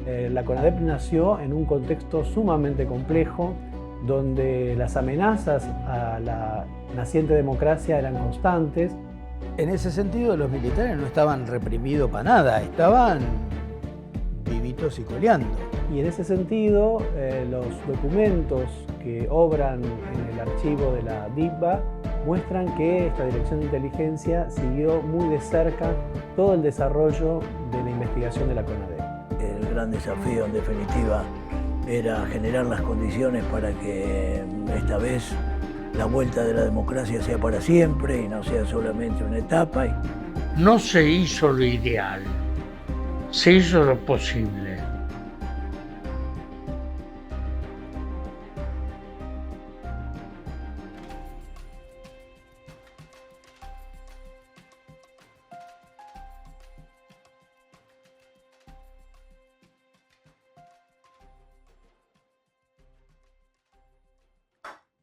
La CONADEP nació en un contexto sumamente complejo, donde las amenazas a la naciente democracia eran constantes. En ese sentido, los militares no estaban reprimidos para nada, estaban vivitos y coleando. Y en ese sentido, los documentos que obran en el archivo de la DIVBA muestran que esta Dirección de Inteligencia siguió muy de cerca todo el desarrollo de la investigación de la CONADEP. El gran desafío, en definitiva, era generar las condiciones para que esta vez la vuelta de la democracia sea para siempre y no sea solamente una etapa. No se hizo lo ideal, se hizo lo posible.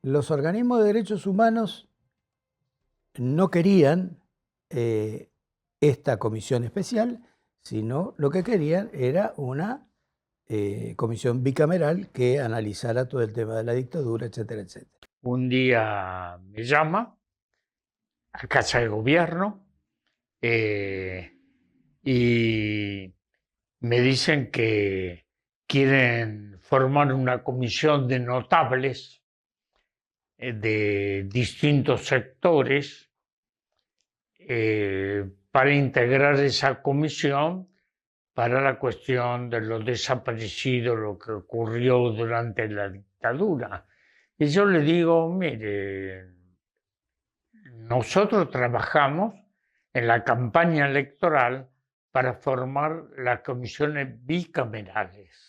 Los organismos de derechos humanos no querían esta comisión especial, sino lo que querían era una comisión bicameral que analizara todo el tema de la dictadura, etcétera, etcétera. Un día me llama a Casa de Gobierno y me dicen que quieren formar una comisión de notables de distintos sectores para integrar esa comisión para la cuestión de los desaparecidos, lo que ocurrió durante la dictadura. Y yo le digo, mire, nosotros trabajamos en la campaña electoral para formar las comisiones bicamerales.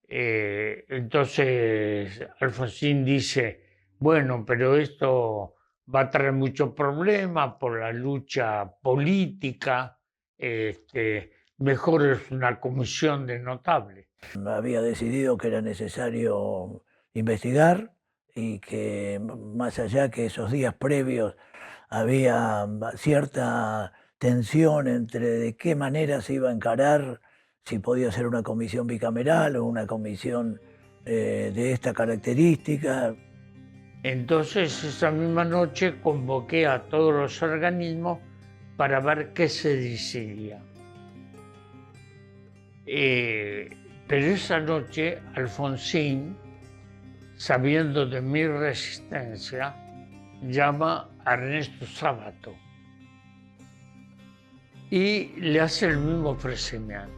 Entonces Alfonsín dice, bueno, pero esto va a traer muchos problemas por la lucha política, mejor es una comisión de notables. Había decidido que era necesario investigar y que más allá que esos días previos había cierta tensión entre de qué manera se iba a encarar, si podía ser una comisión bicameral o una comisión de esta característica. Entonces esa misma noche convoqué a todos los organismos para ver qué se decidía. Pero esa noche Alfonsín, sabiendo de mi resistencia, llama a Ernesto Sábato y le hace el mismo ofrecimiento.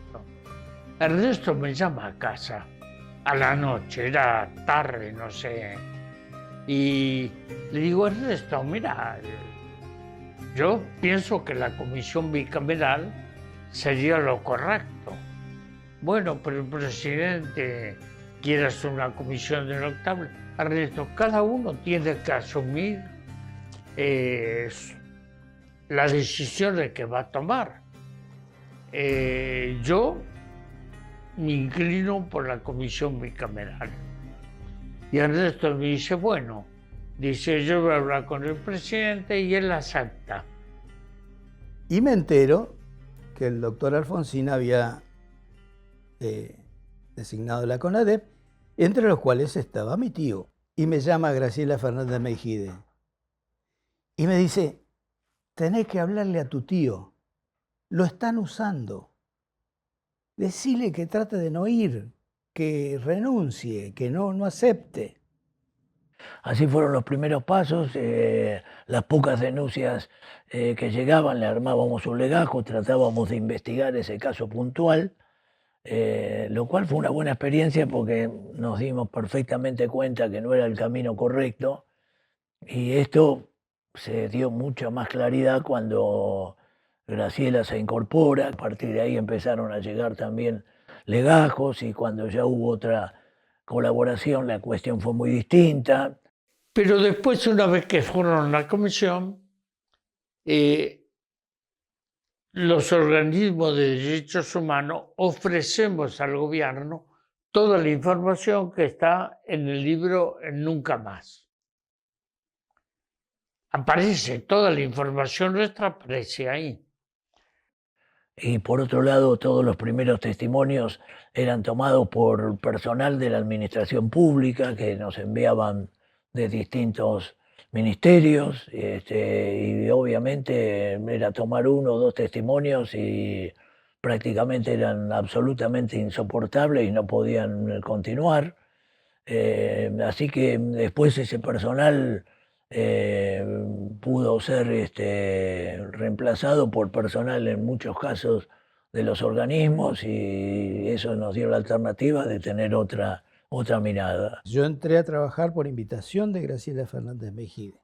Ernesto me llama a casa a la noche, era tarde, no sé, y le digo, Ernesto, mira, yo pienso que la comisión bicameral sería lo correcto. Bueno, pero el presidente quiere hacer una comisión de notables. Ernesto, cada uno tiene que asumir las decisiones que va a tomar. Yo me inclino por la comisión bicameral. Y Ernesto me dice, bueno, dice, yo voy a hablar con el presidente y él acepta. Y me entero que el doctor Alfonsín había designado la CONADEP, entre los cuales estaba mi tío. Y me llama Graciela Fernández Meijide. Y me dice, tenés que hablarle a tu tío, lo están usando. Decile que trate de no ir, que renuncie, que no acepte. Así fueron los primeros pasos, las pocas denuncias que llegaban, le armábamos un legajo, tratábamos de investigar ese caso puntual, lo cual fue una buena experiencia porque nos dimos perfectamente cuenta que no era el camino correcto y esto se dio mucha más claridad cuando Graciela se incorpora. A partir de ahí empezaron a llegar también legajos y cuando ya hubo otra colaboración la cuestión fue muy distinta. Pero después, una vez que fueron a la comisión, los organismos de derechos humanos ofrecemos al gobierno toda la información que está en el libro Nunca Más. Aparece toda la información nuestra, aparece ahí. y por otro lado todos los primeros testimonios eran tomados por personal de la administración pública que nos enviaban de distintos ministerios, y obviamente era tomar uno o dos testimonios y prácticamente eran absolutamente insoportables y no podían continuar. Así que después ese personal eh, pudo ser reemplazado por personal en muchos casos de los organismos, y eso nos dio la alternativa de tener otra mirada. Yo entré a trabajar por invitación de Graciela Fernández Mejide,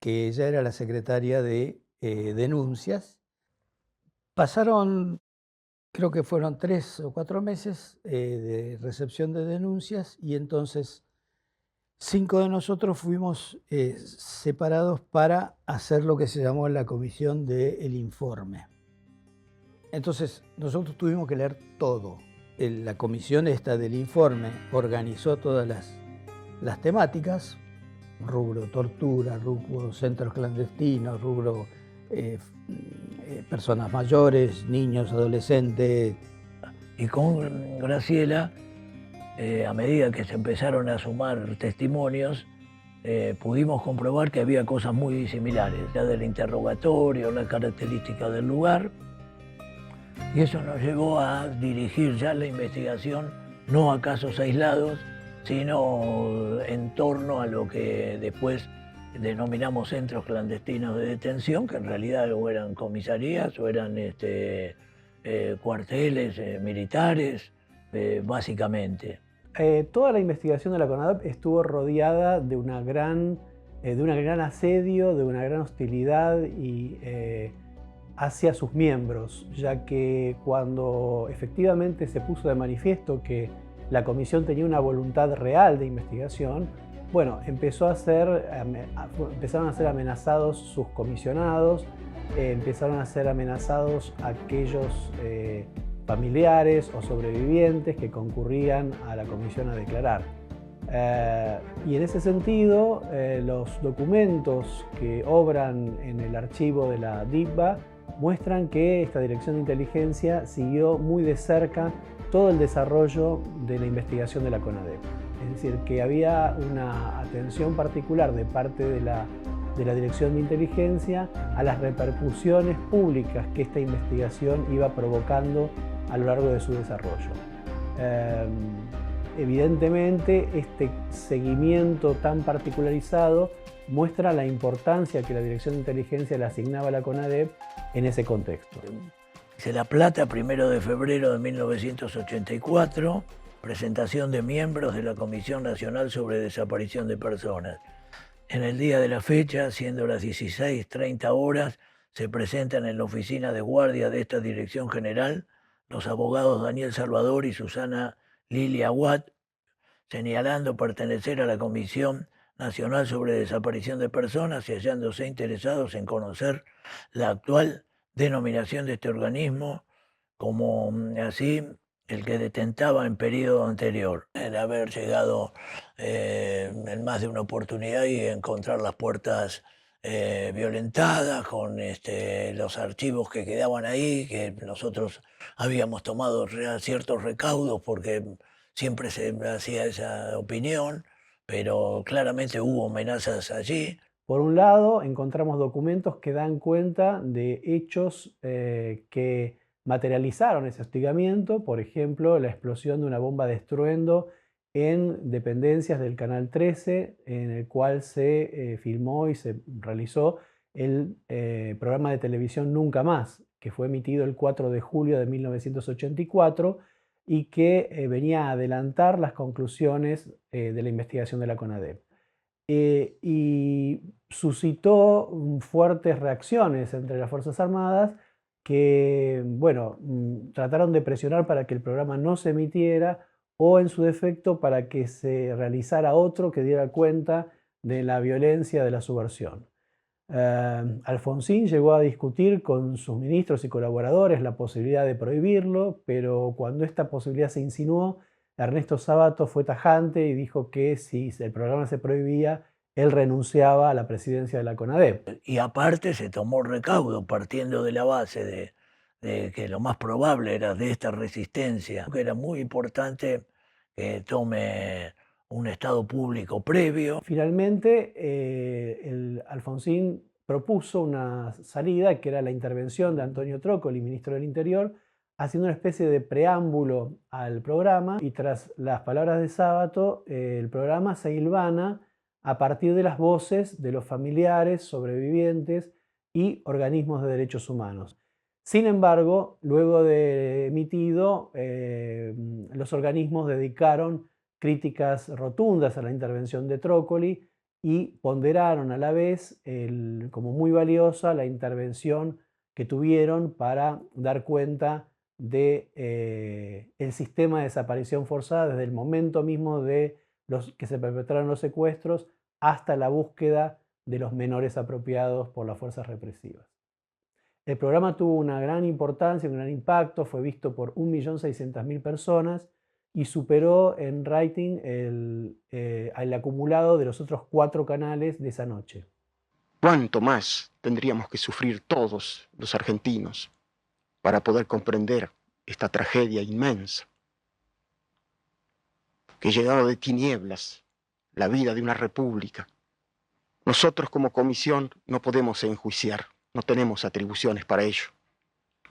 que ella era la secretaria de denuncias. Pasaron, creo que fueron 3 o 4 meses de recepción de denuncias, y entonces 5 de nosotros fuimos separados para hacer lo que se llamó la comisión del informe. Entonces nosotros tuvimos que leer todo. La comisión esta del informe organizó todas las temáticas: rubro tortura, rubro centros clandestinos, rubro personas mayores, niños, adolescentes. Y con Graciela, a medida que se empezaron a sumar testimonios, pudimos comprobar que había cosas muy similares, ya del interrogatorio, la característica del lugar, y eso nos llevó a dirigir ya la investigación no a casos aislados, sino en torno a lo que después denominamos centros clandestinos de detención, que en realidad o eran comisarías o eran cuarteles militares, básicamente. Toda la investigación de la CONADEP estuvo rodeada de un gran asedio, de una gran hostilidad hacia sus miembros, ya que cuando efectivamente se puso de manifiesto que la comisión tenía una voluntad real de investigación, bueno, empezaron a ser amenazados sus comisionados, empezaron a ser amenazados aquellos familiares o sobrevivientes que concurrían a la comisión a declarar. Y en ese sentido, los documentos que obran en el archivo de la DIVBA muestran que esta Dirección de Inteligencia siguió muy de cerca todo el desarrollo de la investigación de la CONADEP. Es decir, que había una atención particular de parte de la Dirección de Inteligencia a las repercusiones públicas que esta investigación iba provocando a lo largo de su desarrollo. Evidentemente, este seguimiento tan particularizado muestra la importancia que la Dirección de Inteligencia le asignaba a la CONADEP en ese contexto. La Plata, 1 de febrero de 1984, presentación de miembros de la Comisión Nacional sobre Desaparición de Personas. En el día de la fecha, siendo las 16:30 horas, se presentan en la oficina de guardia de esta Dirección General los abogados Daniel Salvador y Susana Lilia Watt, señalando pertenecer a la Comisión Nacional sobre Desaparición de Personas y hallándose interesados en conocer la actual denominación de este organismo, como así el que detentaba en periodo anterior, el haber llegado en más de una oportunidad y encontrar las puertas violentadas con los archivos que quedaban ahí, que nosotros habíamos tomado ciertos recaudos porque siempre se hacía esa opinión, pero claramente hubo amenazas allí. Por un lado, encontramos documentos que dan cuenta de hechos que materializaron ese hostigamiento, por ejemplo, la explosión de una bomba de estruendo en dependencias del Canal 13, en el cual se filmó y se realizó el programa de televisión Nunca Más, que fue emitido el 4 de julio de 1984 y que venía a adelantar las conclusiones de la investigación de la CONADEP. Y suscitó fuertes reacciones entre las Fuerzas Armadas que, bueno, trataron de presionar para que el programa no se emitiera o, en su defecto, para que se realizara otro que diera cuenta de la violencia de la subversión. Alfonsín llegó a discutir con sus ministros y colaboradores la posibilidad de prohibirlo, pero cuando esta posibilidad se insinuó, Ernesto Sabato fue tajante y dijo que si el programa se prohibía, él renunciaba a la presidencia de la CONADEP. Y aparte se tomó recaudo partiendo de la base de que lo más probable era de esta resistencia, que era muy importante que tome un estado público previo. Finalmente, Alfonsín propuso una salida que era la intervención de Antonio Trócoli, ministro del Interior, haciendo una especie de preámbulo al programa, y tras las palabras de Sábato, el programa se hilvana a partir de las voces de los familiares, sobrevivientes y organismos de derechos humanos. Sin embargo, luego de emitido, los organismos dedicaron críticas rotundas a la intervención de Trócoli y ponderaron a la vez como muy valiosa la intervención que tuvieron para dar cuenta de el sistema de desaparición forzada desde el momento mismo de que se perpetraron los secuestros hasta la búsqueda de los menores apropiados por las fuerzas represivas. El programa tuvo una gran importancia, un gran impacto, fue visto por 1.600.000 personas y superó en rating el acumulado de los otros 4 canales de esa noche. ¿Cuánto más tendríamos que sufrir todos los argentinos para poder comprender esta tragedia inmensa que llenado de tinieblas la vida de una república? Nosotros como comisión no podemos enjuiciar, no tenemos atribuciones para ello.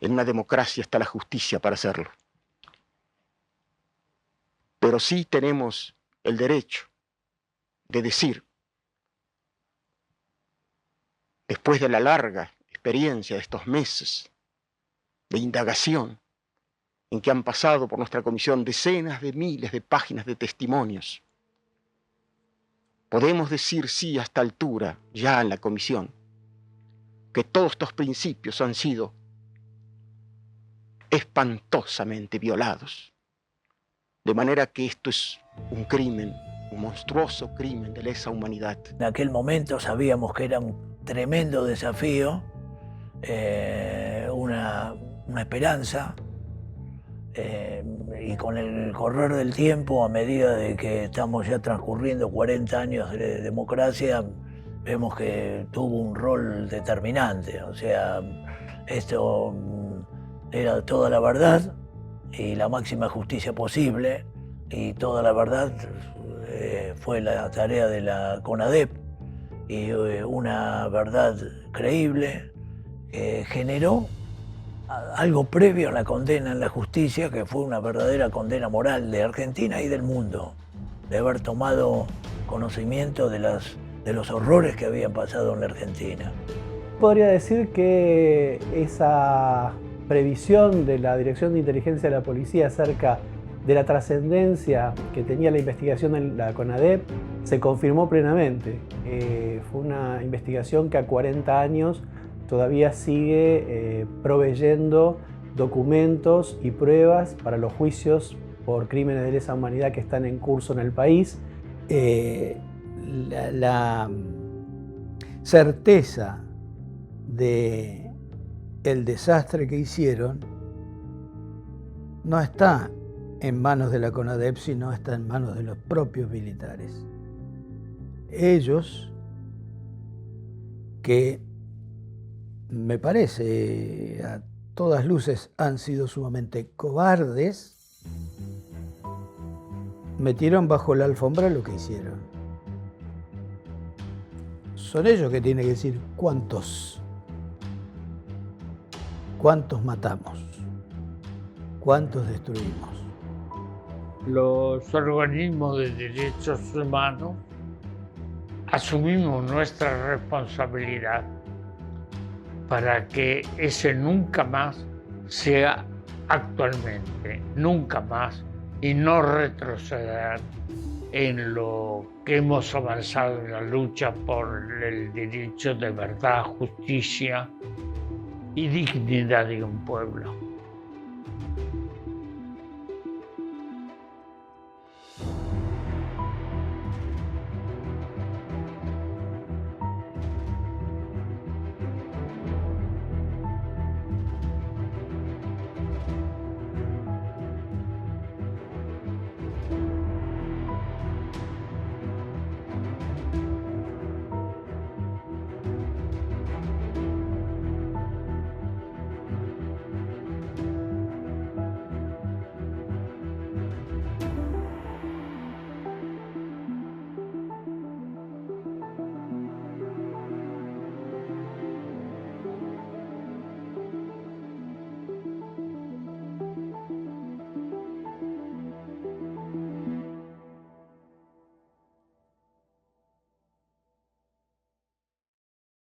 En una democracia está la justicia para hacerlo. Pero sí tenemos el derecho de decir, después de la larga experiencia de estos meses de indagación, en que han pasado por nuestra comisión decenas de miles de páginas de testimonios, podemos decir sí a esta altura, ya en la comisión, que todos estos principios han sido espantosamente violados. De manera que esto es un crimen, un monstruoso crimen de lesa humanidad. En aquel momento sabíamos que era un tremendo desafío, una esperanza, y con el correr del tiempo, a medida de que estamos ya transcurriendo 40 años de democracia, vemos que tuvo un rol determinante. O sea, esto era toda la verdad y la máxima justicia posible, y toda la verdad fue la tarea de la CONADEP, y una verdad creíble que generó algo previo a la condena en la justicia, que fue una verdadera condena moral de Argentina y del mundo, de haber tomado conocimiento de los horrores que habían pasado en la Argentina. Podría decir que esa previsión de la Dirección de Inteligencia de la Policía acerca de la trascendencia que tenía la investigación en la CONADEP se confirmó plenamente. Fue una investigación que a 40 años todavía sigue proveyendo documentos y pruebas para los juicios por crímenes de lesa humanidad que están en curso en el país. La certeza de el desastre que hicieron no está en manos de la CONADEP, sino está en manos de los propios militares. Ellos, que me parece a todas luces han sido sumamente cobardes, metieron bajo la alfombra lo que hicieron. Son ellos que tienen que decir cuántos matamos, cuántos destruimos. Los organismos de derechos humanos asumimos nuestra responsabilidad para que ese nunca más sea actualmente, nunca más, y no retroceder en lo que hemos avanzado en la lucha por el derecho de verdad, justicia y dignidad de un pueblo.